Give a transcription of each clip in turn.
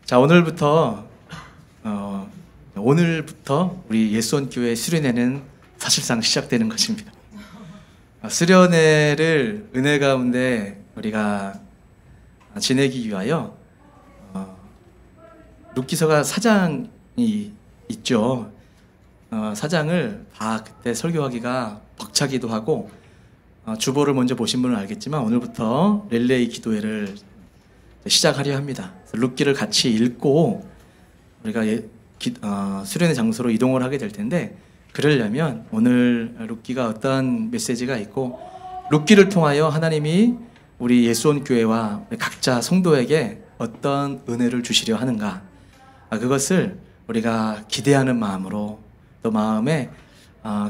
자, 오늘부터 우리 예수원교회 수련회는 사실상 시작되는 것입니다. 수련회를 은혜 가운데 우리가 지내기 위하여 룻기서가 사장이 있죠. 사장을 다 그때 설교하기가 벅차기도 하고, 주보를 먼저 보신 분은 알겠지만 오늘부터 릴레이 기도회를 시작하려 합니다. 룻기를 같이 읽고 우리가 수련회 장소로 이동을 하게 될 텐데, 그러려면 오늘 룻기가 어떤 메시지가 있고 룻기를 통하여 하나님이 우리 예수원교회와 각자 성도에게 어떤 은혜를 주시려 하는가, 그것을 우리가 기대하는 마음으로, 또 마음에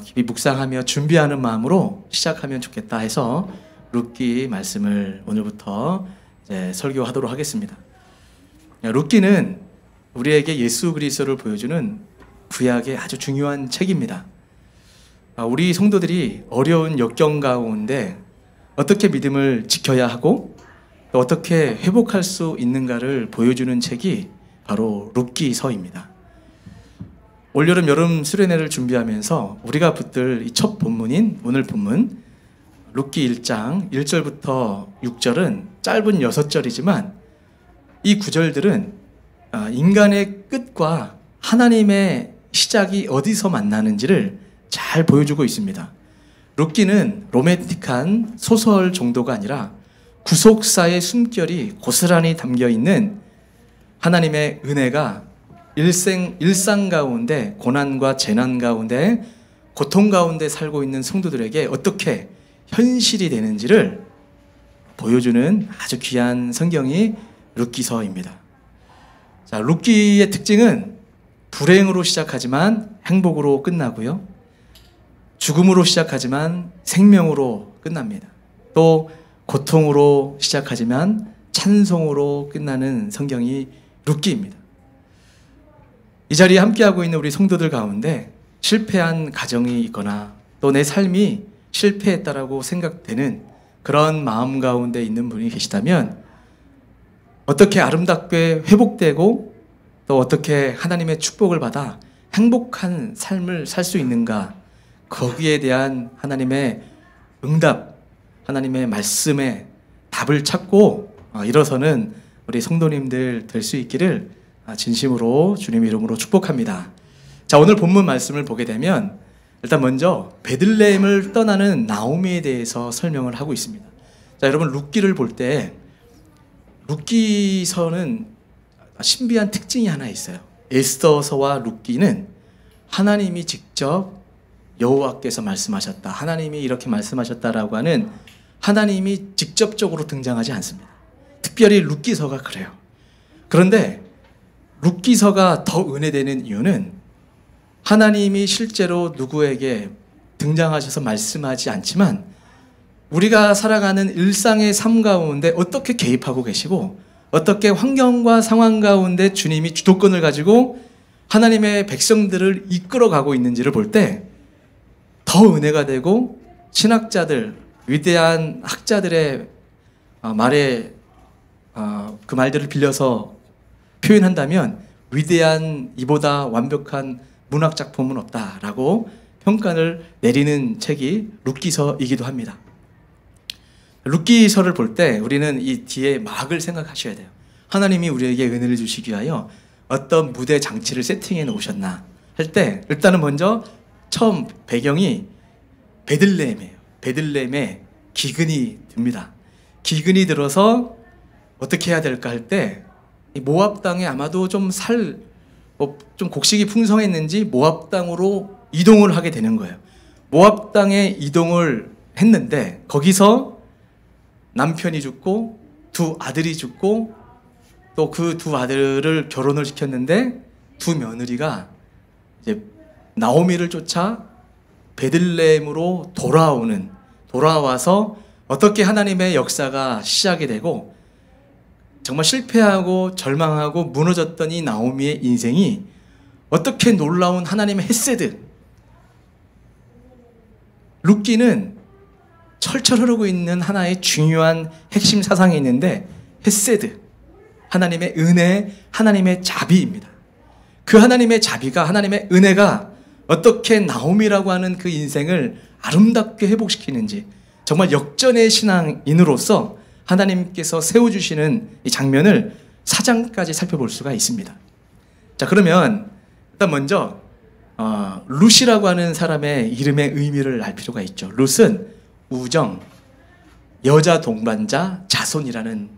깊이 묵상하며 준비하는 마음으로 시작하면 좋겠다 해서 룻기 말씀을 오늘부터 이제 설교하도록 하겠습니다. 룻기는 우리에게 예수 그리스도를 보여주는 구약의 아주 중요한 책입니다. 우리 성도들이 어려운 역경 가운데 어떻게 믿음을 지켜야 하고 또 어떻게 회복할 수 있는가를 보여주는 책이 바로 룻기서입니다. 올여름 여름 수련회를 준비하면서 우리가 붙들 이 첫 본문인 오늘 본문 룻기 1장 1절부터 6절은 짧은 6절이지만 이 구절들은 인간의 끝과 하나님의 시작이 어디서 만나는지를 잘 보여주고 있습니다. 룻기는 로맨틱한 소설 정도가 아니라 구속사의 숨결이 고스란히 담겨있는 하나님의 은혜가 일상 가운데, 고난과 재난 가운데, 고통 가운데 살고 있는 성도들에게 어떻게 현실이 되는지를 보여주는 아주 귀한 성경이 룻기서입니다. 자, 룻기의 특징은 불행으로 시작하지만 행복으로 끝나고요, 죽음으로 시작하지만 생명으로 끝납니다. 또 고통으로 시작하지만 찬송으로 끝나는 성경이 룻기입니다. 이 자리에 함께하고 있는 우리 성도들 가운데 실패한 가정이 있거나 또 내 삶이 실패했다라고 생각되는 그런 마음 가운데 있는 분이 계시다면, 어떻게 아름답게 회복되고 또 어떻게 하나님의 축복을 받아 행복한 삶을 살 수 있는가, 거기에 대한 하나님의 응답, 하나님의 말씀에 답을 찾고 일어서는 우리 성도님들 될 수 있기를 진심으로 주님 이름으로 축복합니다. 자, 오늘 본문 말씀을 보게 되면 일단 먼저 베들레헴을 떠나는 나오미에 대해서 설명을 하고 있습니다. 자, 여러분 룻기를 볼 때 룻기서는 신비한 특징이 하나 있어요. 에스더서와 룻기는 하나님이 직접 여호와께서 말씀하셨다, 하나님이 이렇게 말씀하셨다라고 하는 하나님이 직접적으로 등장하지 않습니다. 특별히 룻기서가 그래요. 그런데 룻기서가 더 은혜되는 이유는 하나님이 실제로 누구에게 등장하셔서 말씀하지 않지만 우리가 살아가는 일상의 삶 가운데 어떻게 개입하고 계시고 어떻게 환경과 상황 가운데 주님이 주도권을 가지고 하나님의 백성들을 이끌어가고 있는지를 볼 때 더 은혜가 되고, 신학자들, 위대한 학자들의 말에 그 말들을 빌려서 표현한다면 위대한 이보다 완벽한 문학 작품은 없다라고 평가를 내리는 책이 룻기서이기도 합니다. 룻기서를 볼 때 우리는 이 뒤에 막을 생각하셔야 돼요. 하나님이 우리에게 은혜를 주시기 위하여 어떤 무대 장치를 세팅해 놓으셨나 할 때, 일단은 먼저 처음 배경이 베들레헴이에요. 베들레헴에 기근이 듭니다. 기근이 들어서 어떻게 해야 될까 할 때, 모압 땅에 아마도 좀 곡식이 풍성했는지 모압 땅으로 이동을 하게 되는 거예요. 모압 땅에 이동을 했는데 거기서 남편이 죽고 두 아들이 죽고 또 그 두 아들을 결혼을 시켰는데 두 며느리가 이제 나오미를 쫓아 베들레헴으로 돌아와서 어떻게 하나님의 역사가 시작이 되고, 정말 실패하고 절망하고 무너졌던 이 나오미의 인생이 어떻게 놀라운 하나님의 헤세드, 룻기는 철철 흐르고 있는 하나의 중요한 핵심 사상이 있는데, 헤세드, 하나님의 은혜, 하나님의 자비입니다. 그 하나님의 자비가, 하나님의 은혜가 어떻게 나오미라고 하는 그 인생을 아름답게 회복시키는지, 정말 역전의 신앙인으로서 하나님께서 세워주시는 이 장면을 4장까지 살펴볼 수가 있습니다. 자, 그러면 일단 먼저 룻이라고 하는 사람의 이름의 의미를 알 필요가 있죠. 룻은 우정, 여자 동반자, 자손이라는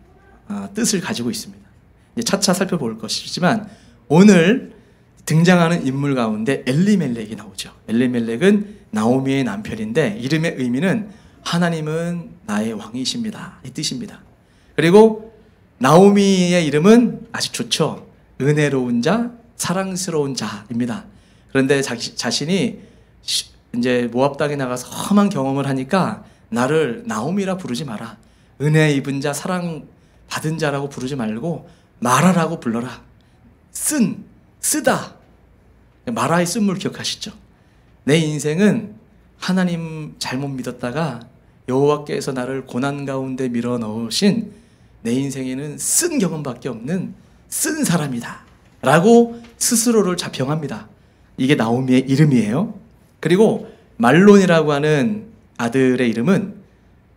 뜻을 가지고 있습니다. 이제 차차 살펴볼 것이지만 오늘 등장하는 인물 가운데 엘리멜렉이 나오죠. 엘리멜렉은 나오미의 남편인데 이름의 의미는 하나님은 나의 왕이십니다, 이 뜻입니다. 그리고 나오미의 이름은 아주 좋죠. 은혜로운 자, 사랑스러운 자입니다. 그런데 자신이 이제 모압 땅에 나가서 험한 경험을 하니까 나를 나오미라 부르지 마라, 은혜 입은 자, 사랑 받은 자라고 부르지 말고 마라라고 불러라. 쓰다. 마라의 쓴물 기억하시죠? 내 인생은 하나님 잘못 믿었다가 여호와께서 나를 고난 가운데 밀어 넣으신 내 인생에는 쓴 경험밖에 없는 쓴 사람이다 라고 스스로를 자평합니다. 이게 나오미의 이름이에요. 그리고 말론이라고 하는 아들의 이름은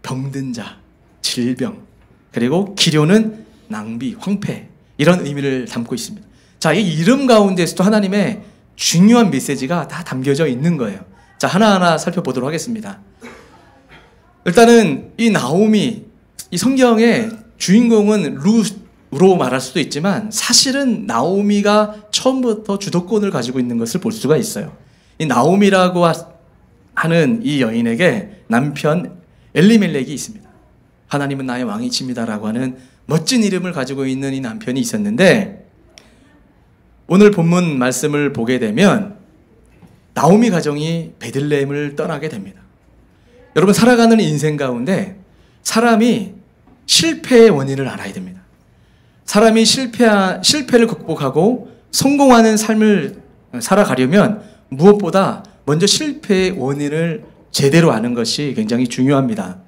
병든 자, 질병, 그리고 기료는 낭비, 황폐, 이런 의미를 담고 있습니다. 자, 이 이름 가운데서도 하나님의 중요한 메시지가 다 담겨져 있는 거예요. 자, 하나하나 살펴보도록 하겠습니다. 일단은 이 나오미, 이 성경의 주인공은 룻으로 말할 수도 있지만 사실은 나오미가 처음부터 주도권을 가지고 있는 것을 볼 수가 있어요. 이 나오미라고 하는 이 여인에게 남편 엘리멜렉이 있습니다. 하나님은 나의 왕이십니다라고 하는 멋진 이름을 가지고 있는 이 남편이 있었는데, 오늘 본문 말씀을 보게 되면 나오미 가정이 베들레헴을 떠나게 됩니다. 여러분, 살아가는 인생 가운데 사람이 실패의 원인을 알아야 됩니다. 사람이 실패를 극복하고 성공하는 삶을 살아가려면 무엇보다 먼저 실패의 원인을 제대로 아는 것이 굉장히 중요합니다.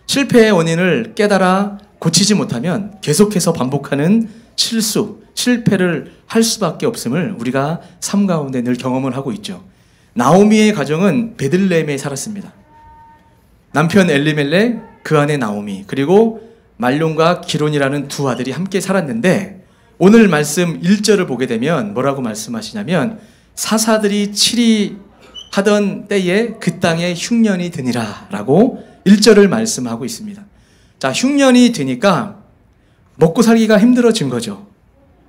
실패의 원인을 깨달아 고치지 못하면 계속해서 반복하는 실패를 할 수밖에 없음을 우리가 삶 가운데 늘 경험을 하고 있죠. 나오미의 가정은 베들레헴에 살았습니다. 남편 엘리멜렉, 그 안에 나오미, 그리고 말론과 기론이라는 두 아들이 함께 살았는데, 오늘 말씀 1절을 보게 되면 뭐라고 말씀하시냐면 사사들이 치리하던 때에 그 땅에 흉년이 드니라 라고 1절을 말씀하고 있습니다. 자, 흉년이 드니까 먹고 살기가 힘들어진 거죠.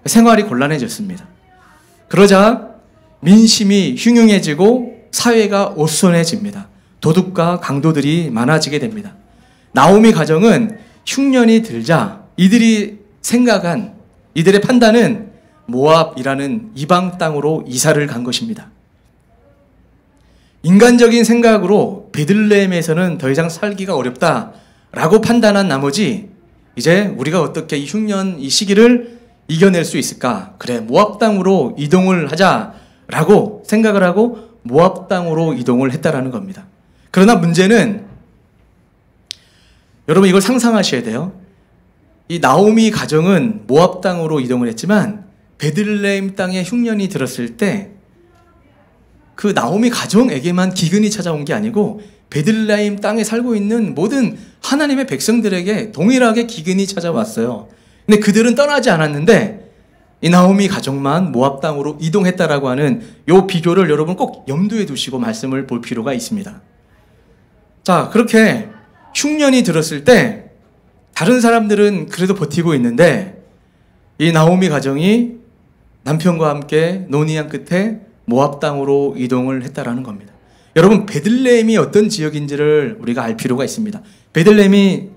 생활이 곤란해졌습니다. 그러자 민심이 흉흉해지고 사회가 오손해집니다. 도둑과 강도들이 많아지게 됩니다. 나오미 가정은 흉년이 들자 이들이 생각한, 이들의 판단은 모압이라는 이방 땅으로 이사를 간 것입니다. 인간적인 생각으로 베들레헴에서는 더 이상 살기가 어렵다라고 판단한 나머지 이제 우리가 어떻게 이 흉년, 이 시기를 이겨낼 수 있을까? 그래, 모압 땅으로 이동을 하자라고 생각을 하고 모압 땅으로 이동을 했다라는 겁니다. 그러나 문제는, 여러분 이걸 상상하셔야 돼요. 이 나오미 가정은 모압 땅으로 이동을 했지만 베들레헴 땅에 흉년이 들었을 때 그 나오미 가정에게만 기근이 찾아온 게 아니고 베들레헴 땅에 살고 있는 모든 하나님의 백성들에게 동일하게 기근이 찾아왔어요. 근데 그들은 떠나지 않았는데 이 나오미 가정만 모압 땅으로 이동했다라고 하는 이 비교를 여러분 꼭 염두에 두시고 말씀을 볼 필요가 있습니다. 자, 그렇게 흉년이 들었을 때 다른 사람들은 그래도 버티고 있는데 이 나오미 가정이 남편과 함께 논의한 끝에 모압 땅으로 이동을 했다라는 겁니다. 여러분, 베들레헴이 어떤 지역인지를 우리가 알 필요가 있습니다. 베들레헴이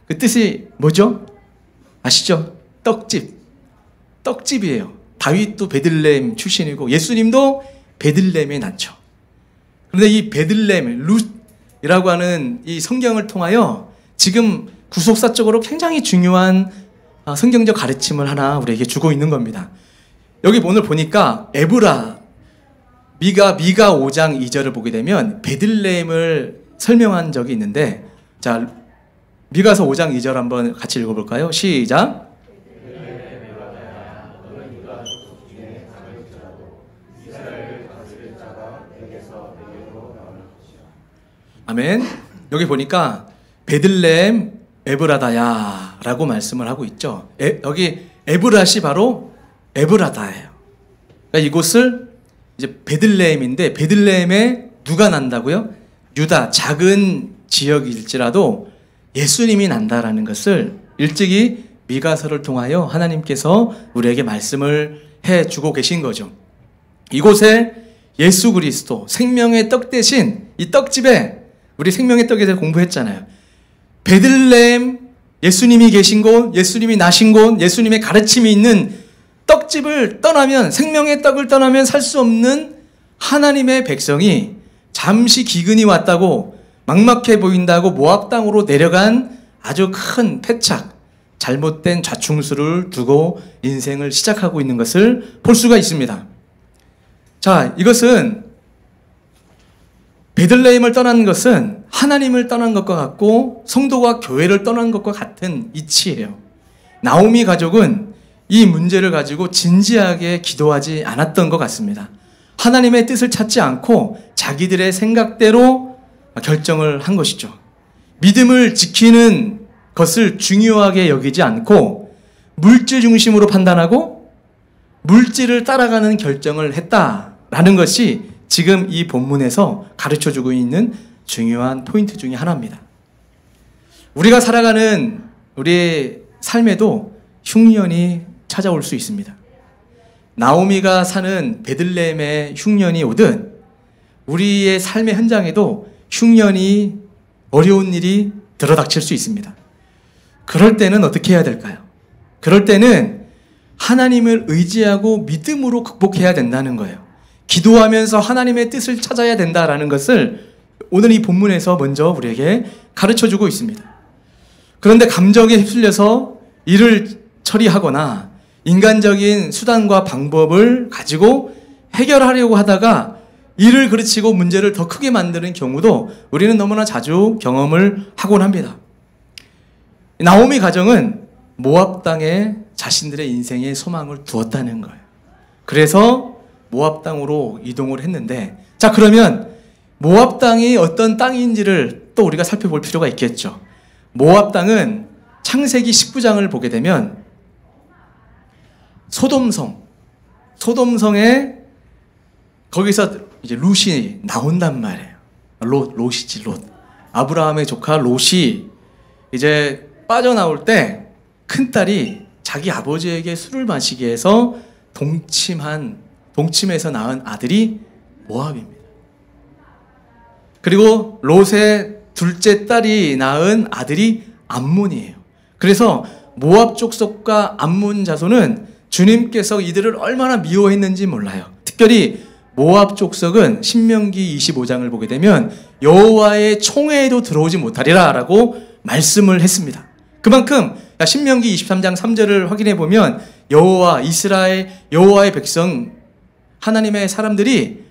그 뜻이 뭐죠? 아시죠? 떡집이에요. 다윗도 베들레헴 출신이고 예수님도 베들레헴에 낳죠. 그런데 이 베들레헴, 룻이라고 하는 이 성경을 통하여 지금 구속사적으로 굉장히 중요한 성경적 가르침을 하나 우리에게 주고 있는 겁니다. 여기 오늘 보니까 에브라, 미가 5장 2절을 보게 되면 베들레헴을 설명한 적이 있는데, 자, 미가서 5장 2절 한번 같이 읽어볼까요? 시작. 아멘. 여기 보니까 베들레헴 에브라다야 라고 말씀을 하고 있죠. 여기 에브랏이 바로 에브라다예요. 그러니까 이곳을 이제 베들레헴인데, 베들레헴에 누가 난다고요? 유다, 작은 지역일지라도 예수님이 난다라는 것을 일찍이 미가서를 통하여 하나님께서 우리에게 말씀을 해주고 계신 거죠. 이곳에 예수 그리스도, 생명의 떡 대신 이 떡집에, 우리 생명의 떡에 대해서 공부했잖아요. 베들레헴, 예수님이 계신 곳, 예수님이 나신 곳, 예수님의 가르침이 있는 떡집을 떠나면, 생명의 떡을 떠나면 살 수 없는 하나님의 백성이 잠시 기근이 왔다고, 막막해 보인다고 모압 땅으로 내려간 아주 큰 패착, 잘못된 좌충수를 두고 인생을 시작하고 있는 것을 볼 수가 있습니다. 자, 이것은 베들레헴을 떠난 것은 하나님을 떠난 것과 같고 성도가 교회를 떠난 것과 같은 이치예요. 나오미 가족은 이 문제를 가지고 진지하게 기도하지 않았던 것 같습니다. 하나님의 뜻을 찾지 않고 자기들의 생각대로 결정을 한 것이죠. 믿음을 지키는 것을 중요하게 여기지 않고 물질 중심으로 판단하고 물질을 따라가는 결정을 했다라는 것이 지금 이 본문에서 가르쳐주고 있는 중요한 포인트 중에 하나입니다. 우리가 살아가는 우리의 삶에도 흉년이 찾아올 수 있습니다. 나오미가 사는 베들레헴의 흉년이 오든 우리의 삶의 현장에도 흉년이, 어려운 일이 들어닥칠 수 있습니다. 그럴 때는 어떻게 해야 될까요? 그럴 때는 하나님을 의지하고 믿음으로 극복해야 된다는 거예요. 기도하면서 하나님의 뜻을 찾아야 된다라는 것을 오늘 이 본문에서 먼저 우리에게 가르쳐주고 있습니다. 그런데 감정에 휩쓸려서 일을 처리하거나 인간적인 수단과 방법을 가지고 해결하려고 하다가 일을 그르치고 문제를 더 크게 만드는 경우도 우리는 너무나 자주 경험을 하곤 합니다. 나오미 가정은 모압 땅에 자신들의 인생의 소망을 두었다는 거예요. 그래서 모압 땅으로 이동을 했는데, 자, 그러면 모압 땅이 어떤 땅인지를 또 우리가 살펴볼 필요가 있겠죠. 모압 땅은 창세기 19장을 보게 되면 소돔성에 거기서 이제 롯이 나온단 말이에요. 롯이지, 롯. 아브라함의 조카 롯이 이제 빠져나올 때 큰딸이 자기 아버지에게 술을 마시게 해서 동침해서 낳은 아들이 모압입니다. 그리고 롯의 둘째 딸이 낳은 아들이 암몬이에요. 그래서 모압 족속과 암몬 자손은 주님께서 이들을 얼마나 미워했는지 몰라요. 특별히 모압 족속은 신명기 25장을 보게 되면 여호와의 총회에도 들어오지 못하리라 라고 말씀을 했습니다. 그만큼 신명기 23장 3절을 확인해 보면 여호와의 백성, 하나님의 사람들이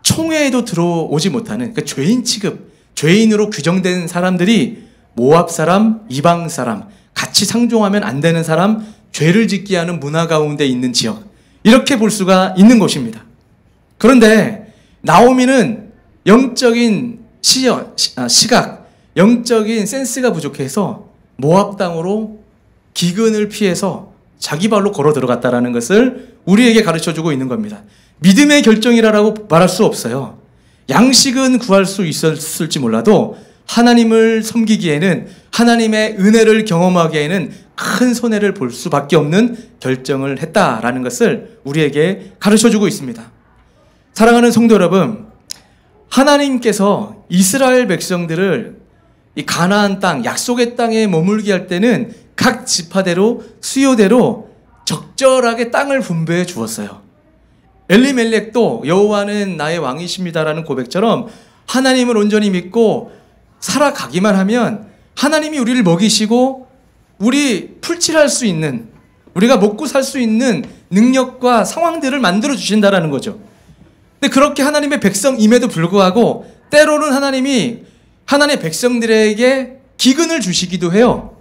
총회에도 들어오지 못하는, 그러니까 죄인 취급, 죄인으로 규정된 사람들이 모압 사람, 이방 사람, 같이 상종하면 안 되는 사람, 죄를 짓게 하는 문화 가운데 있는 지역, 이렇게 볼 수가 있는 곳입니다. 그런데 나오미는 영적인 시각, 영적인 센스가 부족해서 모압 땅으로 기근을 피해서 자기 발로 걸어 들어갔다라는 것을 우리에게 가르쳐주고 있는 겁니다. 믿음의 결정이라고 말할 수 없어요. 양식은 구할 수 있었을지 몰라도 하나님을 섬기기에는, 하나님의 은혜를 경험하기에는 큰 손해를 볼 수밖에 없는 결정을 했다라는 것을 우리에게 가르쳐주고 있습니다. 사랑하는 성도 여러분, 하나님께서 이스라엘 백성들을 이 가나안 땅, 약속의 땅에 머물게 할 때는 각 지파대로, 수요대로 적절하게 땅을 분배해 주었어요. 엘리멜렉도 여호와는 나의 왕이십니다라는 고백처럼 하나님을 온전히 믿고 살아가기만 하면 하나님이 우리를 먹이시고 우리 풀칠할 수 있는, 우리가 먹고 살 수 있는 능력과 상황들을 만들어 주신다라는 거죠. 근데 그렇게 하나님의 백성임에도 불구하고 때로는 하나님이 하나님의 백성들에게 기근을 주시기도 해요.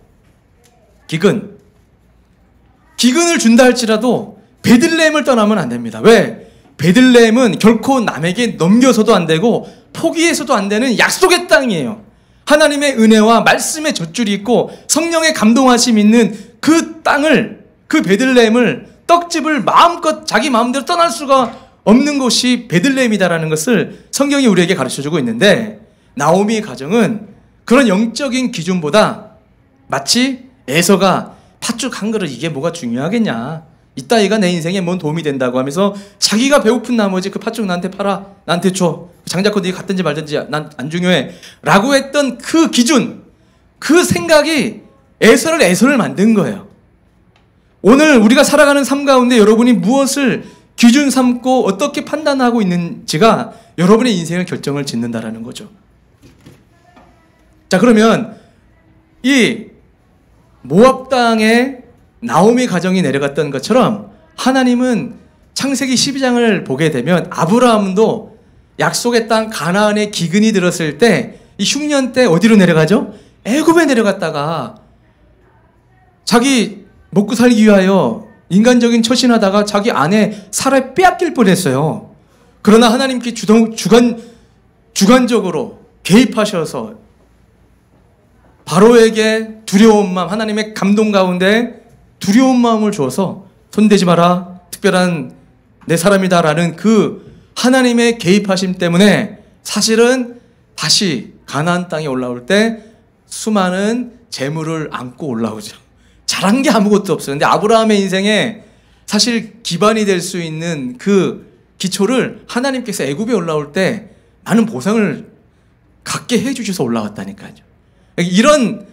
기근을 준다 할지라도 베들레헴을 떠나면 안 됩니다. 왜? 베들레헴은 결코 남에게 넘겨서도 안 되고 포기해서도 안 되는 약속의 땅이에요. 하나님의 은혜와 말씀의 젖줄이 있고 성령의 감동하심이 있는 그 땅을, 그 베들레헴을, 떡집을 마음껏 자기 마음대로 떠날 수가 없는 곳이 베들레헴이다라는 것을 성경이 우리에게 가르쳐주고 있는데, 나오미의 가정은 그런 영적인 기준보다 마치 에서가 팥죽 한 그릇 이게 뭐가 중요하겠냐, 이따위가 내 인생에 뭔 도움이 된다고 하면서 자기가 배고픈 나머지 그 팥죽 나한테 팔아, 나한테 줘, 장자코 네가 갖든지 말든지 난 안 중요해 라고 했던 그 기준, 그 생각이 에서를 만든 거예요. 오늘 우리가 살아가는 삶 가운데 여러분이 무엇을 기준 삼고 어떻게 판단하고 있는지가 여러분의 인생을 결정을 짓는다라는 거죠. 자, 그러면 이 모압 땅에 나오미 가정이 내려갔던 것처럼 하나님은 창세기 12장을 보게 되면 아브라함도 약속의 땅 가나안에 기근이 들었을 때 이 흉년 때 어디로 내려가죠? 애굽에 내려갔다가 자기 먹고 살기 위하여 인간적인 처신하다가 자기 아내 사라를 빼앗길 뻔했어요. 그러나 하나님께 주관적으로 개입하셔서 바로에게 두려운 마음, 하나님의 감동 가운데 두려운 마음을 주어서 손대지 마라, 특별한 내 사람이다라는 그 하나님의 개입하심 때문에 사실은 다시 가나안 땅에 올라올 때 수많은 재물을 안고 올라오죠. 잘한 게 아무것도 없어요. 근데 아브라함의 인생에 사실 기반이 될 수 있는 그 기초를 하나님께서 애굽에 올라올 때 많은 보상을 갖게 해주셔서 올라왔다니까요. 이런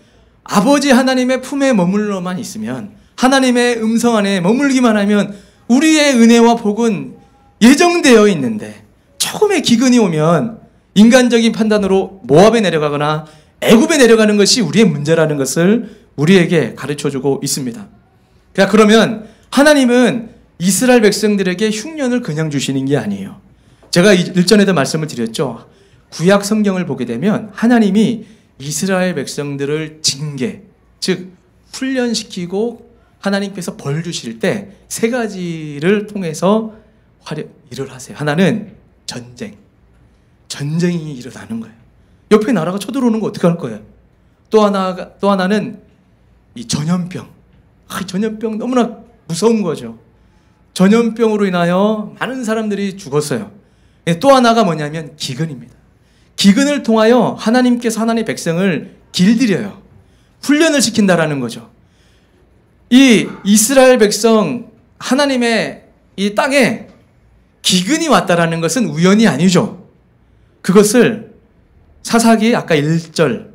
아버지 하나님의 품에 머물러만 있으면, 하나님의 음성 안에 머물기만 하면 우리의 은혜와 복은 예정되어 있는데, 조금의 기근이 오면 인간적인 판단으로 모압에 내려가거나 애굽에 내려가는 것이 우리의 문제라는 것을 우리에게 가르쳐주고 있습니다. 그러면 하나님은 이스라엘 백성들에게 흉년을 그냥 주시는 게 아니에요. 제가 일전에도 말씀을 드렸죠. 구약 성경을 보게 되면 하나님이 이스라엘 백성들을 징계, 즉 훈련시키고 하나님께서 벌 주실 때 세 가지를 통해서 일을 하세요. 하나는 전쟁이 일어나는 거예요. 옆에 나라가 쳐들어오는 거 어떻게 할 거예요? 또 하나는 이 전염병. 전염병 너무나 무서운 거죠. 전염병으로 인하여 많은 사람들이 죽었어요. 또 하나가 뭐냐면 기근입니다. 기근을 통하여 하나님께서 하나님의 백성을 길들여요. 훈련을 시킨다라는 거죠. 이 이스라엘 백성, 하나님의 이 땅에 기근이 왔다라는 것은 우연이 아니죠. 그것을 사사기 아까 1절,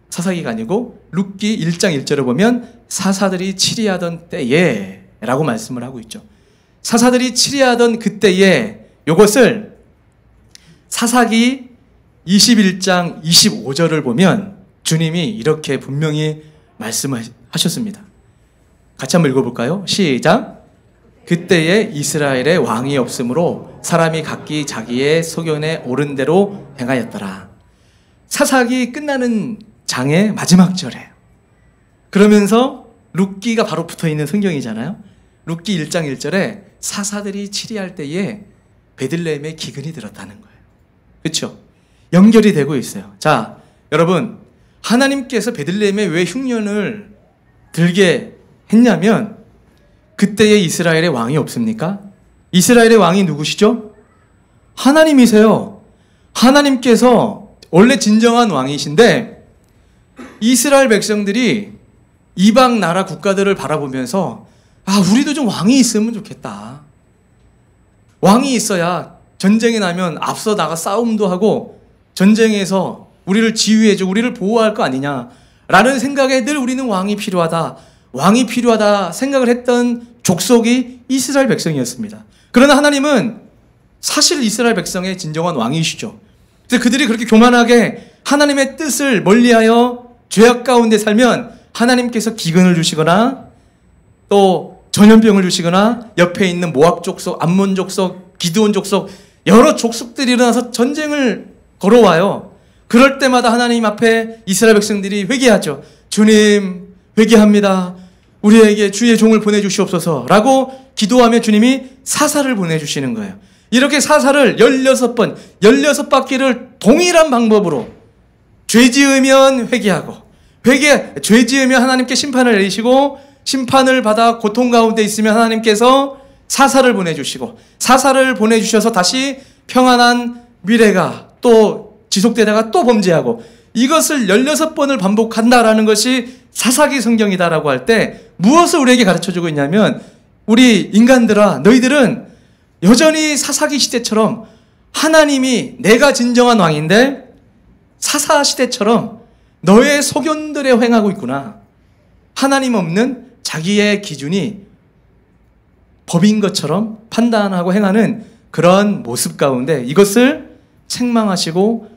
사사기가 아니고 룻기 1장 1절을 보면 사사들이 치리하던 때에 라고 말씀을 하고 있죠. 사사들이 치리하던 그때에, 요것을 사사기 21장 25절을 보면 주님이 이렇게 분명히 말씀하셨습니다. 같이 한번 읽어볼까요? 시작. 그때에 이스라엘에 왕이 없으므로 사람이 각기 자기의 소견에 옳은 대로 행하였더라. 사사기 끝나는 장의 마지막 절이에요. 그러면서 룻기가 바로 붙어있는 성경이잖아요. 룻기 1장 1절에 사사들이 치리할 때에 베들레헴에 기근이 들었다는 거예요. 그렇죠? 연결이 되고 있어요. 자, 여러분, 하나님께서 베들레헴에 왜 흉년을 들게 했냐면 그때에 이스라엘의 왕이 없습니까? 이스라엘의 왕이 누구시죠? 하나님이세요. 하나님께서 원래 진정한 왕이신데 이스라엘 백성들이 이방 나라 국가들을 바라보면서 우리도 좀 왕이 있으면 좋겠다. 왕이 있어야 전쟁이 나면 앞서 나가 싸움도 하고 전쟁에서 우리를 지휘해주고 우리를 보호할 거 아니냐라는 생각에 늘 우리는 왕이 필요하다 생각을 했던 족속이 이스라엘 백성이었습니다. 그러나 하나님은 사실 이스라엘 백성의 진정한 왕이시죠. 그래서 그들이 그렇게 교만하게 하나님의 뜻을 멀리하여 죄악 가운데 살면 하나님께서 기근을 주시거나 또 전염병을 주시거나 옆에 있는 모압 족속, 암몬 족속, 기드온 족속 여러 족속들이 일어나서 전쟁을 걸어와요. 그럴 때마다 하나님 앞에 이스라엘 백성들이 회개하죠. 주님, 회개합니다. 우리에게 주의 종을 보내주시옵소서라고 기도하며 주님이 사사를 보내주시는 거예요. 이렇게 사사를 16번, 16바퀴를 동일한 방법으로 죄 지으면 회개하고, 죄 지으면 하나님께 심판을 내리시고, 심판을 받아 고통 가운데 있으면 하나님께서 사사를 보내주시고, 사사를 보내주셔서 다시 평안한 미래가 또 지속되다가 또 범죄하고, 이것을 16번을 반복한다라는 것이 사사기 성경이다라고 할 때 무엇을 우리에게 가르쳐주고 있냐면, 우리 인간들아, 너희들은 여전히 사사기 시대처럼 하나님이 내가 진정한 왕인데 사사 시대처럼 너의 소견들에 행하고 있구나. 하나님 없는 자기의 기준이 법인 것처럼 판단하고 행하는 그런 모습 가운데 이것을 책망하시고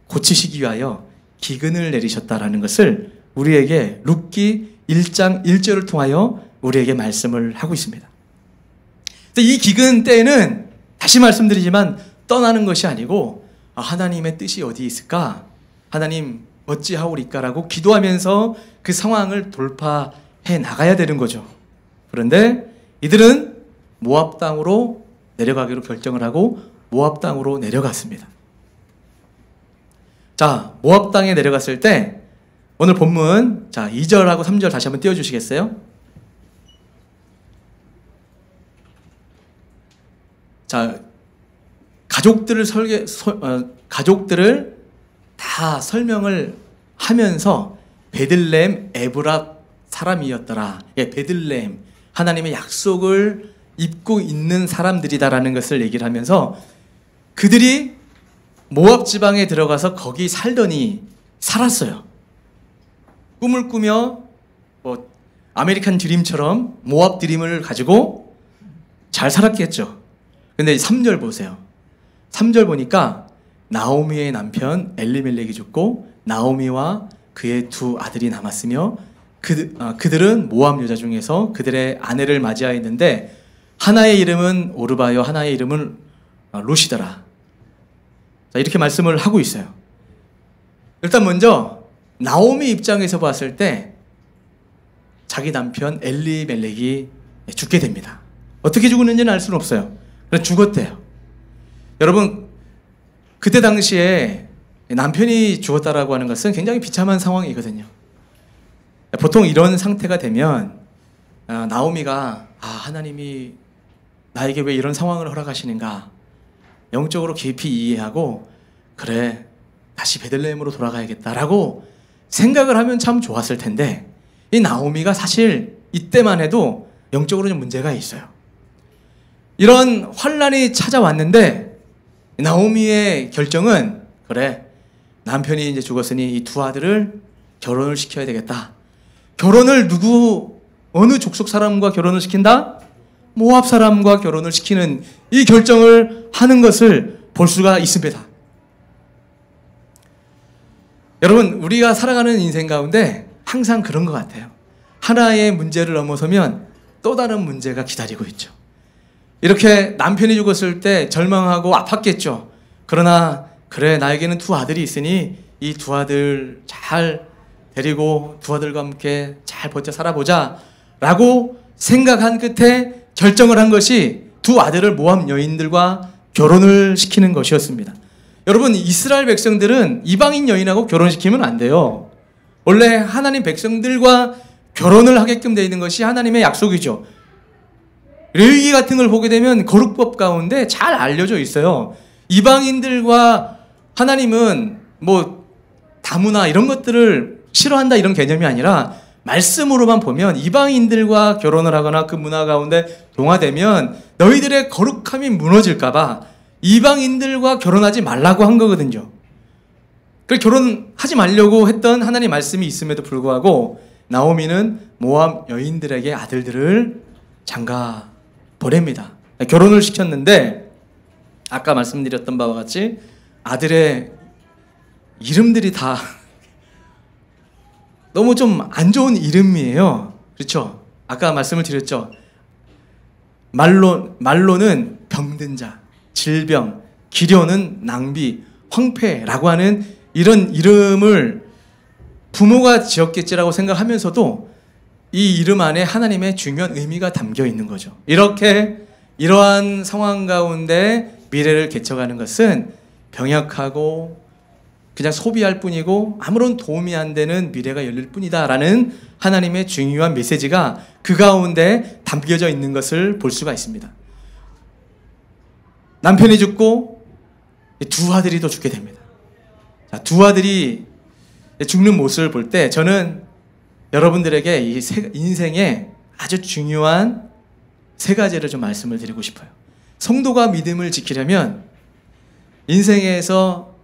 고치시기 위하여 기근을 내리셨다라는 것을 우리에게 룻기 1장 1절을 통하여 우리에게 말씀을 하고 있습니다. 이 기근 때에는 다시 말씀드리지만 떠나는 것이 아니고 하나님의 뜻이 어디 있을까? 하나님 어찌하오리까라고 기도하면서 그 상황을 돌파해 나가야 되는 거죠. 그런데 이들은 모압 땅으로 내려가기로 결정을 하고 모압 땅으로 내려갔습니다. 자, 모압 땅에 내려갔을 때 오늘 본문, 자, 2절하고 3절 다시 한번 띄워주시겠어요? 자, 가족들을 다 설명을 하면서 베들레헴 에브락 사람이었더라. 예, 베들레헴, 하나님의 약속을 입고 있는 사람들이다라는 것을 얘기를 하면서 그들이 모압 지방에 들어가서 거기 살더니 살았어요. 꿈을 꾸며 뭐 아메리칸 드림처럼 모압 드림을 가지고 잘 살았겠죠. 근데 3절 보세요. 3절 보니까 나오미의 남편 엘리멜렉이 죽고 나오미와 그의 두 아들이 남았으며 그들은 모압 여자 중에서 그들의 아내를 맞이하였는데 하나의 이름은 오르바요 하나의 이름은 룻이더라. 자, 이렇게 말씀을 하고 있어요. 일단 먼저 나오미 입장에서 봤을 때 자기 남편 엘리멜렉이 죽게 됩니다. 어떻게 죽었는지는 알 수는 없어요. 그래서 죽었대요. 여러분, 그때 당시에 남편이 죽었다라고 하는 것은 굉장히 비참한 상황이거든요. 보통 이런 상태가 되면 나오미가 하나님이 나에게 왜 이런 상황을 허락하시는가 영적으로 깊이 이해하고 그래 다시 베들레헴으로 돌아가야겠다라고 생각을 하면 참 좋았을 텐데 이 나오미가 사실 이때만 해도 영적으로 좀 문제가 있어요. 이런 환란이 찾아왔는데 나오미의 결정은 그래 남편이 이제 죽었으니 이 두 아들을 결혼을 시켜야 되겠다. 결혼을 어느 족속 사람과 결혼을 시킨다? 모압 사람과 결혼을 시키는 이 결정을 하는 것을 볼 수가 있습니다. 여러분, 우리가 살아가는 인생 가운데 항상 그런 것 같아요. 하나의 문제를 넘어서면 또 다른 문제가 기다리고 있죠. 이렇게 남편이 죽었을 때 절망하고 아팠겠죠. 그러나 그래 나에게는 두 아들이 있으니 이 두 아들 잘 데리고 두 아들과 함께 잘 버텨 살아보자 라고 생각한 끝에 결정을 한 것이 두 아들을 모압 여인들과 결혼을 시키는 것이었습니다. 여러분, 이스라엘 백성들은 이방인 여인하고 결혼시키면 안 돼요. 원래 하나님 백성들과 결혼을 하게끔 되어 있는 것이 하나님의 약속이죠. 레위기 같은 걸 보게 되면 거룩법 가운데 잘 알려져 있어요. 이방인들과 하나님은 뭐 다문화 이런 것들을 싫어한다 이런 개념이 아니라 말씀으로만 보면 이방인들과 결혼을 하거나 그 문화 가운데 동화되면 너희들의 거룩함이 무너질까봐 이방인들과 결혼하지 말라고 한 거거든요. 그래서 결혼하지 말려고 했던 하나님의 말씀이 있음에도 불구하고 나오미는 모압 여인들에게 아들들을 장가 보냅니다. 결혼을 시켰는데 아까 말씀드렸던 바와 같이 아들의 이름들이 다 너무 좀 안 좋은 이름이에요. 그렇죠? 아까 말씀을 드렸죠. 말로는 병든 자, 질병, 기료는 낭비, 황폐라고 하는 이런 이름을 부모가 지었겠지라고 생각하면서도 이 이름 안에 하나님의 중요한 의미가 담겨 있는 거죠. 이렇게 이러한 상황 가운데 미래를 개척하는 것은 병약하고 그냥 소비할 뿐이고 아무런 도움이 안 되는 미래가 열릴 뿐이다라는 하나님의 중요한 메시지가 그 가운데 담겨져 있는 것을 볼 수가 있습니다. 남편이 죽고 두 아들이 또 죽게 됩니다. 자, 두 아들이 죽는 모습을 볼 때 저는 여러분들에게 이 인생에 아주 중요한 세 가지를 좀 말씀을 드리고 싶어요. 성도가 믿음을 지키려면 인생에서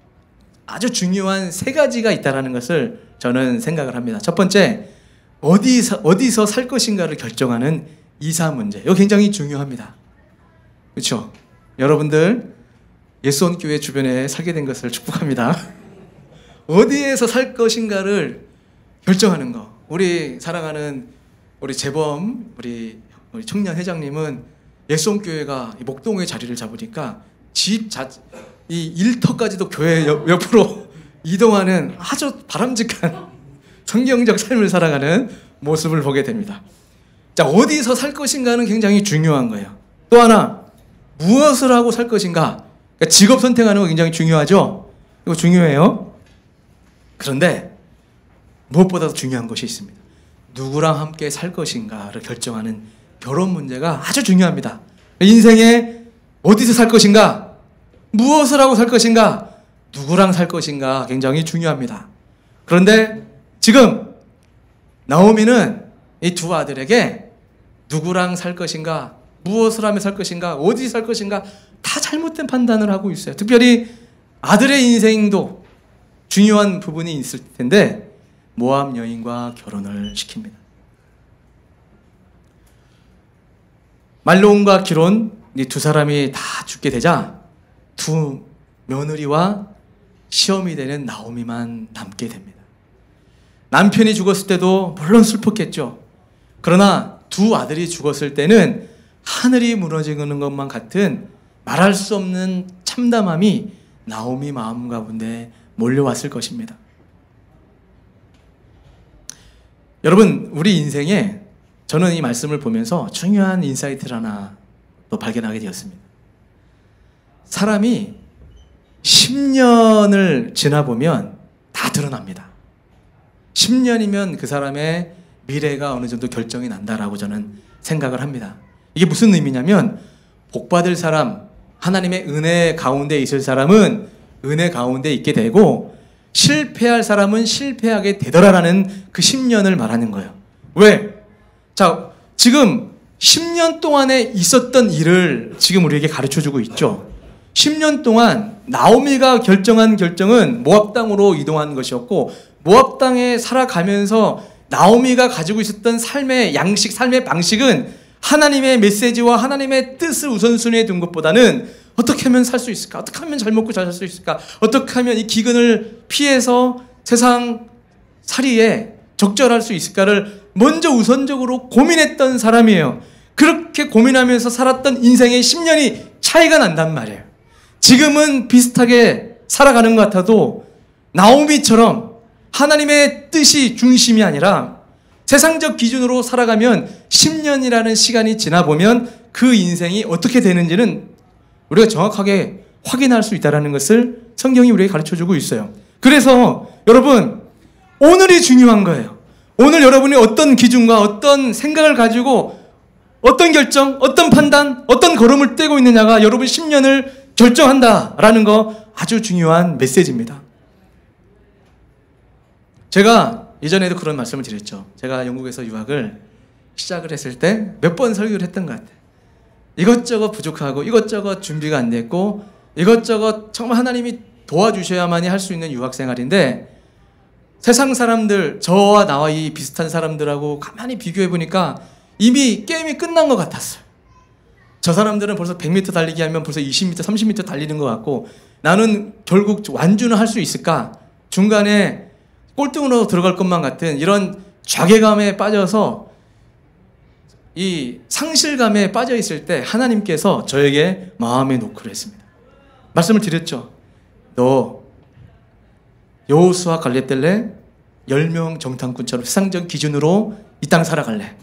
아주 중요한 세 가지가 있다는 것을 저는 생각을 합니다. 첫 번째, 어디서 살 것인가를 결정하는 이사 문제. 이거 굉장히 중요합니다. 그렇죠? 여러분들 예수원교회 주변에 살게 된 것을 축복합니다. 어디에서 살 것인가를 결정하는 거. 우리 사랑하는 우리 재범 우리 청년 회장님은 예수원교회가 목동에 자리를 잡으니까 이 일터까지도 교회 옆으로 이동하는 아주 바람직한 성경적 삶을 살아가는 모습을 보게 됩니다. 자, 어디서 살 것인가는 굉장히 중요한 거예요. 또 하나, 무엇을 하고 살 것인가. 그러니까 직업 선택하는 거 굉장히 중요하죠. 이거 중요해요. 그런데 무엇보다도 중요한 것이 있습니다. 누구랑 함께 살 것인가를 결정하는 결혼 문제가 아주 중요합니다. 인생에 어디서 살 것인가, 무엇을 하고 살 것인가, 누구랑 살 것인가 굉장히 중요합니다. 그런데 지금 나오미는 이 두 아들에게 누구랑 살 것인가, 무엇을 하며 살 것인가, 어디 살 것인가 다 잘못된 판단을 하고 있어요. 특별히 아들의 인생도 중요한 부분이 있을 텐데 모압 여인과 결혼을 시킵니다. 말론과 기론, 이 두 사람이 다 죽게 되자 두 며느리와 시험이 되는 나오미만 남게 됩니다. 남편이 죽었을 때도 물론 슬펐겠죠. 그러나 두 아들이 죽었을 때는 하늘이 무너지는 것만 같은 말할 수 없는 참담함이 나오미 마음 가운데 몰려왔을 것입니다. 여러분, 우리 인생에 저는 이 말씀을 보면서 중요한 인사이트를 하나 또 발견하게 되었습니다. 사람이 10년을 지나보면 다 드러납니다. 10년이면 그 사람의 미래가 어느 정도 결정이 난다라고 저는 생각을 합니다. 이게 무슨 의미냐면 복받을 사람, 하나님의 은혜 가운데 있을 사람은 은혜 가운데 있게 되고 실패할 사람은 실패하게 되더라라는 그 10년을 말하는 거예요. 왜? 자, 지금 10년 동안에 있었던 일을 지금 우리에게 가르쳐주고 있죠. 10년 동안 나오미가 결정한 결정은 모압 땅으로 이동한 것이었고 모압 땅에 살아가면서 나오미가 가지고 있었던 삶의 양식, 삶의 방식은 하나님의 메시지와 하나님의 뜻을 우선순위에 둔 것보다는 어떻게 하면 살 수 있을까? 어떻게 하면 잘 먹고 잘 살 수 있을까? 어떻게 하면 이 기근을 피해서 세상 살이에 적절할 수 있을까를 먼저 우선적으로 고민했던 사람이에요. 그렇게 고민하면서 살았던 인생의 10년이 차이가 난단 말이에요. 지금은 비슷하게 살아가는 것 같아도 나오미처럼 하나님의 뜻이 중심이 아니라 세상적 기준으로 살아가면 10년이라는 시간이 지나보면 그 인생이 어떻게 되는지는 우리가 정확하게 확인할 수 있다는 것을 성경이 우리에게 가르쳐주고 있어요. 그래서 여러분, 오늘이 중요한 거예요. 오늘 여러분이 어떤 기준과 어떤 생각을 가지고 어떤 결정, 어떤 판단, 어떤 걸음을 떼고 있느냐가 여러분 10년을 결정한다라는 거 아주 중요한 메시지입니다. 제가 이전에도 그런 말씀을 드렸죠. 제가 영국에서 유학을 시작을 했을 때 몇 번 설교를 했던 것 같아요. 이것저것 부족하고 이것저것 준비가 안 됐고 이것저것 정말 하나님이 도와주셔야만이 할 수 있는 유학생활인데 세상 사람들, 저와 나와 이 비슷한 사람들하고 가만히 비교해보니까 이미 게임이 끝난 것 같았어요. 저 사람들은 벌써 100m 달리기 하면 벌써 20m, 30m 달리는 것 같고 나는 결국 완주는 할 수 있을까? 중간에 꼴등으로 들어갈 것만 같은 이런 좌괴감에 빠져서 이 상실감에 빠져 있을 때 하나님께서 저에게 마음에 놓기로 했습니다. 말씀을 드렸죠. 너 여호수아 갈렙 때 10명 정탐꾼처럼 세상적 기준으로 이 땅 살아갈래.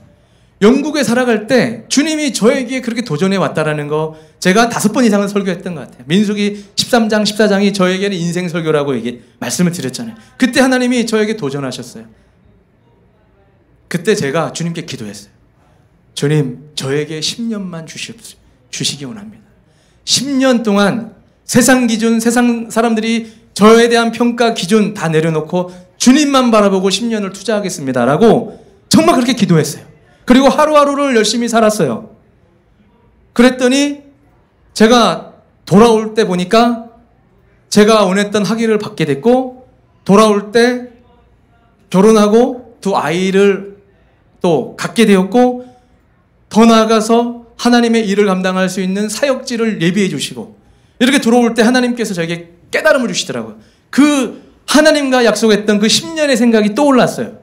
영국에 살아갈 때 주님이 저에게 그렇게 도전해 왔다라는 거 제가 5번 이상은 설교했던 것 같아요. 민수기 13장, 14장이 저에게는 인생 설교라고 말씀을 드렸잖아요. 그때 하나님이 저에게 도전하셨어요. 그때 제가 주님께 기도했어요. 주님, 저에게 10년만 주시기 원합니다. 10년 동안 세상 기준, 세상 사람들이 저에 대한 평가 기준 다 내려놓고 주님만 바라보고 10년을 투자하겠습니다. 라고 정말 그렇게 기도했어요. 그리고 하루하루를 열심히 살았어요. 그랬더니 제가 돌아올 때 보니까 제가 원했던 학위를 받게 됐고, 돌아올 때 결혼하고 2 아이를 또 갖게 되었고, 더 나아가서 하나님의 일을 감당할 수 있는 사역지를 예비해 주시고, 이렇게 돌아올 때 하나님께서 저에게 깨달음을 주시더라고요. 그 하나님과 약속했던 그 10년의 생각이 떠올랐어요.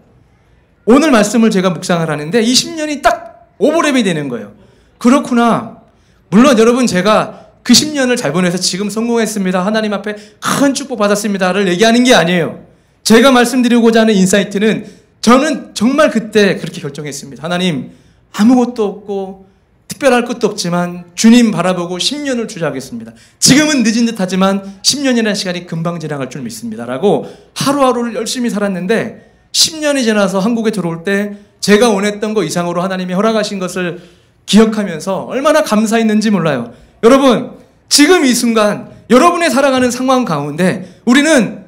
오늘 말씀을 제가 묵상을 하는데 이 10년이 딱 오버랩이 되는 거예요. 그렇구나. 물론 여러분, 제가 그 10년을 잘 보내서 지금 성공했습니다, 하나님 앞에 큰 축복 받았습니다를 얘기하는 게 아니에요. 제가 말씀드리고자 하는 인사이트는, 저는 정말 그때 그렇게 결정했습니다. 하나님, 아무것도 없고 특별할 것도 없지만 주님 바라보고 10년을 투자하겠습니다. 지금은 늦은 듯 하지만 10년이라는 시간이 금방 지나갈 줄 믿습니다. 라고 하루하루를 열심히 살았는데, 10년이 지나서 한국에 들어올 때 제가 원했던 것 이상으로 하나님이 허락하신 것을 기억하면서 얼마나 감사했는지 몰라요. 여러분, 지금 이 순간 여러분의 살아가는 상황 가운데 우리는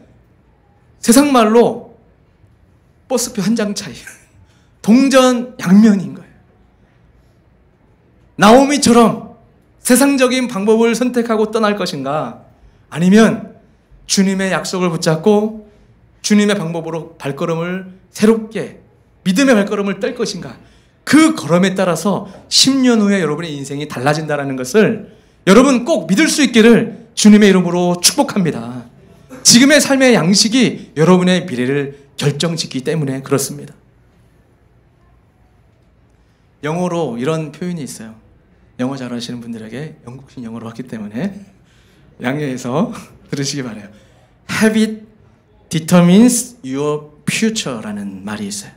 세상 말로 버스표 한 장 차이, 동전양면인 거예요. 나오미처럼 세상적인 방법을 선택하고 떠날 것인가, 아니면 주님의 약속을 붙잡고 주님의 방법으로 발걸음을 새롭게 믿음의 발걸음을 뗄 것인가. 그 걸음에 따라서 10년 후에 여러분의 인생이 달라진다는 것을 여러분 꼭 믿을 수 있기를 주님의 이름으로 축복합니다. 지금의 삶의 양식이 여러분의 미래를 결정짓기 때문에 그렇습니다. 영어로 이런 표현이 있어요. 영어 잘하시는 분들에게 영국식 영어로 왔기 때문에 양해해서 들으시기 바라요. Habit determines your future라는 말이 있어요.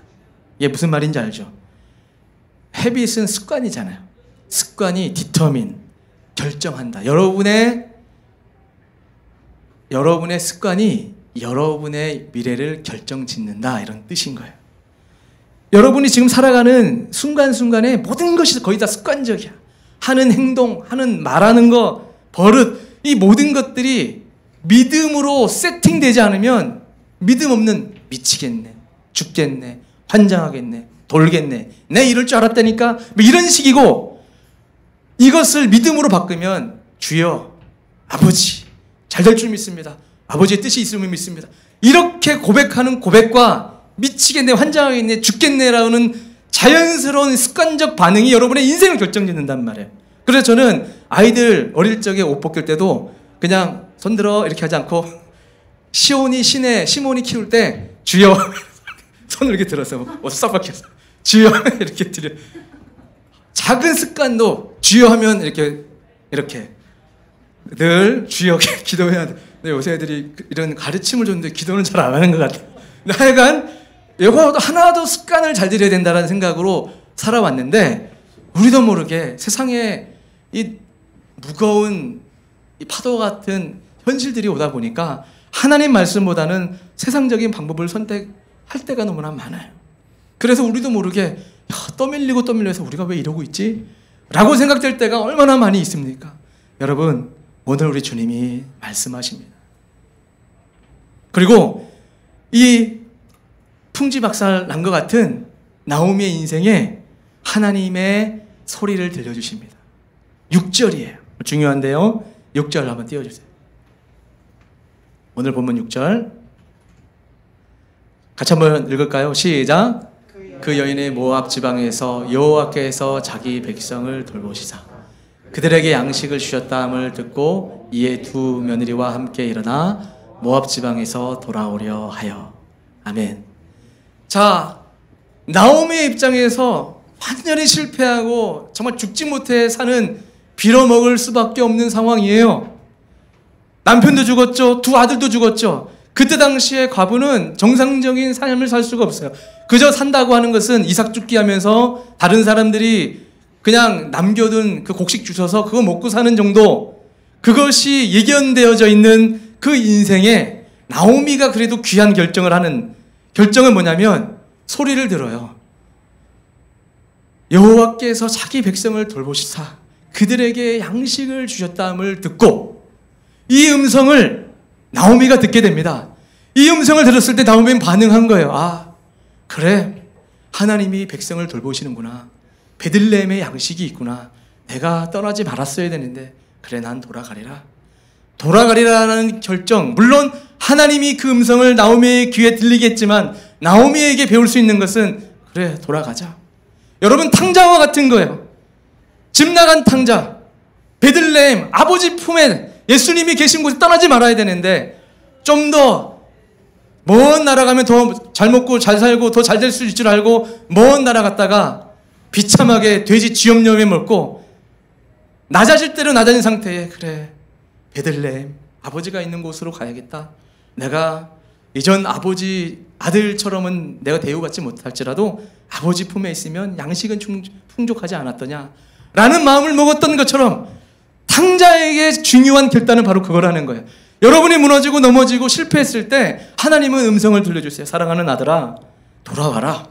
이게 무슨 말인지 알죠? habit은 습관이잖아요. 습관이 determine, 결정한다. 여러분의 습관이 여러분의 미래를 결정짓는다, 이런 뜻인 거예요. 여러분이 지금 살아가는 순간순간에 모든 것이 거의 다 습관적이야. 하는 행동, 하는 말하는 거, 버릇, 이 모든 것들이 믿음으로 세팅되지 않으면 믿음 없는 미치겠네, 죽겠네, 환장하겠네, 돌겠네, 내 이럴 줄 알았다니까, 뭐 이런 식이고, 이것을 믿음으로 바꾸면 주여, 아버지 잘 될 줄 믿습니다, 아버지의 뜻이 있으면 믿습니다, 이렇게 고백하는 고백과 미치겠네, 환장하겠네, 죽겠네라는 자연스러운 습관적 반응이 여러분의 인생을 결정짓는단 말이에요. 그래서 저는 아이들 어릴 적에 옷 벗길 때도 그냥 손들어 이렇게 하지 않고, 시몬이 키울 때 주여 손을 이렇게 들어서 옷을 싹 벗겼어. 주여 이렇게 드려. 작은 습관도 주여 하면 이렇게 늘 주여 기도해야 돼. 근데 요새 애들이 이런 가르침을 줬는데 기도는 잘 안 하는 것 같아요. 근데 하여간 이거 하나도 습관을 잘 들여야 된다는 생각으로 살아왔는데, 우리도 모르게 세상에 이 무거운 이 파도 같은 현실들이 오다 보니까 하나님 말씀보다는 세상적인 방법을 선택할 때가 너무나 많아요. 그래서 우리도 모르게 떠밀려서 우리가 왜 이러고 있지? 라고 생각될 때가 얼마나 많이 있습니까? 여러분, 오늘 우리 주님이 말씀하십니다. 그리고 이 풍지박살 난 것 같은 나오미의 인생에 하나님의 소리를 들려주십니다. 6절이에요. 중요한데요. 6절 한번 띄워주세요. 오늘 본문 6절 같이 한번 읽을까요? 시작. 그 여인의 모압 지방에서 여호와께서 자기 백성을 돌보시사 그들에게 양식을 주셨다함을 듣고 이에 2 며느리와 함께 일어나 모압 지방에서 돌아오려 하여. 아멘. 자, 나오미의 입장에서 완전히 실패하고 정말 죽지 못해 사는 빌어먹을 수밖에 없는 상황이에요. 남편도 죽었죠. 2 아들도 죽었죠. 그때 당시에 과부는 정상적인 삶을 살 수가 없어요. 그저 산다고 하는 것은 이삭 죽기 하면서 다른 사람들이 그냥 남겨둔 그 곡식 주셔서 그거 먹고 사는 정도, 그것이 예견되어져 있는 그 인생에 나오미가 그래도 귀한 결정을 하는, 결정은 뭐냐면 소리를 들어요. 여호와께서 자기 백성을 돌보시사 그들에게 양식을 주셨다함을 듣고, 이 음성을 나오미가 듣게 됩니다. 이 음성을 들었을 때 나오미는 반응한 거예요. 아, 그래, 하나님이 백성을 돌보시는구나. 베들레헴에 양식이 있구나. 내가 떠나지 말았어야 되는데 그래, 난 돌아가리라. 돌아가리라는 결정, 물론 하나님이 그 음성을 나오미의 귀에 들리게 했지만 나오미에게 배울 수 있는 것은 그래, 돌아가자. 여러분, 탕자와 같은 거예요. 집 나간 탕자, 베들레헴 아버지 품에 예수님이 계신 곳에 떠나지 말아야 되는데 좀 더 먼 나라 가면 더 잘 먹고 잘 살고 더 잘 될 수 있을 줄 알고 먼 나라 갔다가 비참하게 돼지 쥐염염에 먹고 낮아질 대로 낮아진 상태에, 그래, 베들레헴 아버지가 있는 곳으로 가야겠다. 내가 이전 아버지 아들처럼은 내가 대우받지 못할지라도 아버지 품에 있으면 양식은 풍족하지 않았더냐 라는 마음을 먹었던 것처럼 탕자에게 중요한 결단은 바로 그거라는 거예요. 여러분이 무너지고 넘어지고 실패했을 때 하나님은 음성을 들려주세요. 사랑하는 아들아, 돌아와라.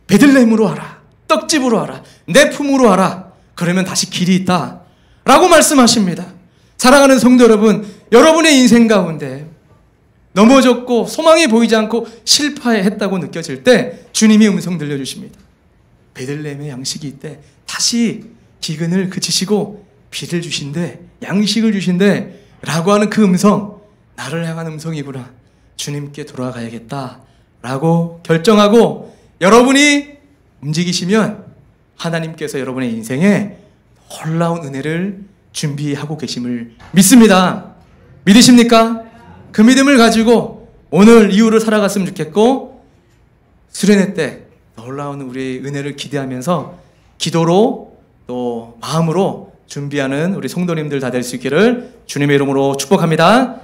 베들레헴으로 와라. 떡집으로 와라. 내 품으로 와라. 그러면 다시 길이 있다 라고 말씀하십니다. 사랑하는 성도 여러분, 여러분의 인생 가운데 넘어졌고 소망이 보이지 않고 실패했다고 느껴질 때 주님이 음성 들려주십니다. 베들레헴에 양식이 있대. 다시 기근을 그치시고 비를 주신대, 양식을 주신대 라고 하는 그 음성, 나를 향한 음성이구나. 주님께 돌아가야겠다 라고 결정하고 여러분이 움직이시면 하나님께서 여러분의 인생에 놀라운 은혜를 준비하고 계심을 믿습니다. 믿으십니까? 그 믿음을 가지고 오늘 이후로 살아갔으면 좋겠고, 수련회 때 놀라운 우리의 은혜를 기대하면서 기도로 또 마음으로 준비하는 우리 성도님들 다 될 수 있기를 주님의 이름으로 축복합니다.